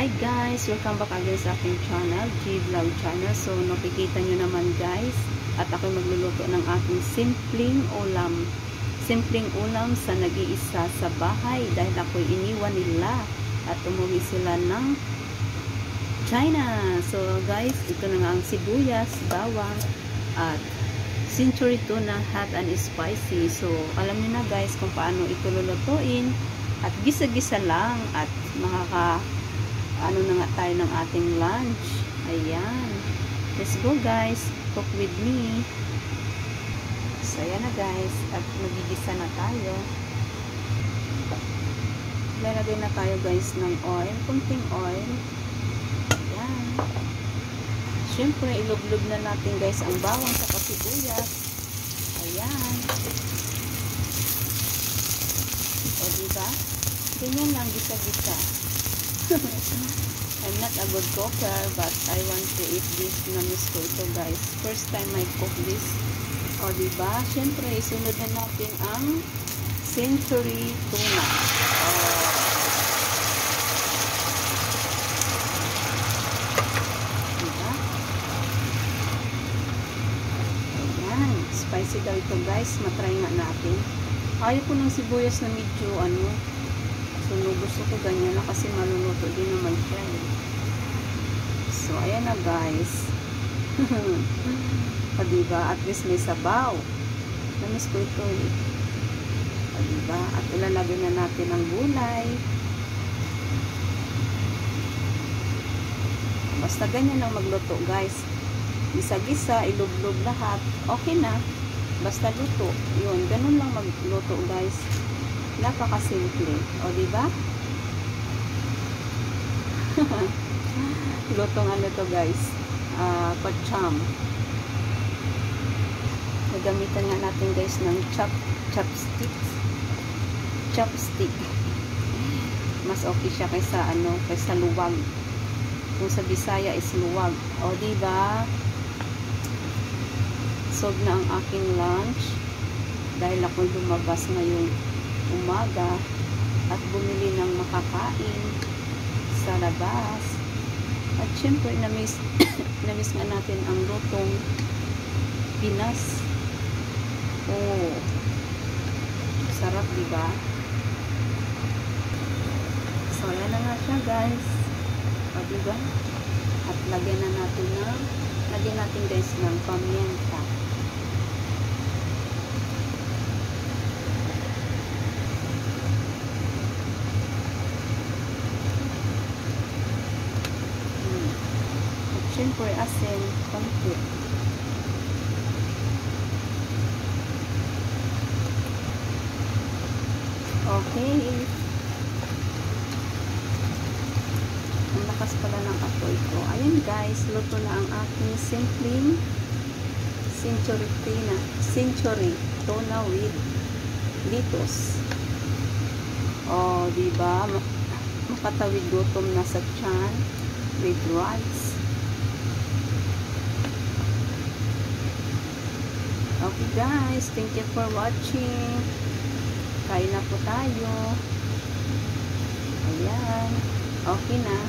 Hi guys! Welcome back again sa aking channel, G Vlog Channel. So, nakikita nyo naman guys, at ako magluluto ng aking simpleng ulam. Simpleng ulam sa nag-iisa sa bahay dahil ako'y iniwan nila at umuwi sila ng China. So guys, ito na nga ang sibuyas, bawang, at century tuna hot and spicy. So, alam nyo na guys kung paano ito lulutuin. At gisa-gisa lang at ano na nga tayo ng ating lunch. Ayan. Let's go guys. Cook with me. So, ayan na guys. At magigisa na tayo. Lalagay na tayo guys ng oil. Kunting oil. Ayan. Siyempre, ilublob na natin guys ang bawang sa sibuyas. Ayan. O diba? Ganyan lang, gisa-gisa. I'm not a good cooker, but I want to eat this. Na-miss ko ito guys. First time I cook this. O diba? Siyempre, isunod na natin ang century tuna. Diba? Ayan. Spicy daw ito guys. Matry nga natin. Ayaw ko ng sibuyas na medyo so gusto ko ganyan na kasi maluluto din naman siya eh. So ayan na guys. O diba? At least may sabaw. Namiss ko ito eh. O diba? At ilalagay na natin ang gulay. Basta ganyan lang magluto guys. Gisa-gisa, ilublob lahat. Okay na. Basta luto. Yun, ganun lang magluto guys. Napakasimple. O diba? Lutong ano to guys. Pacham. Nagamitan nga natin guys ng chopstick. Mas okay siya kaysa luwag. Kung sa Bisaya is luwag. O diba? Solve na ang aking lunch dahil ako lumabas ngayong umaga at bumili ng makakain sa labas. At syempre namiss nga natin ang lutong Pinas. Oh, sarap diba? So yan na nga siya guys. O diba? At lagyan natin guys ng pamienta. Siyempre, asin, konti. Okay. Ang lakas pala ng apoy ko. Ayan guys, luto na ang aking simpleng century tuna with lettuce. O, diba? Makatawid gutom na sa tiyan with rice. Okay guys, thank you for watching. Kain na po tayo. Ayan. Okay na.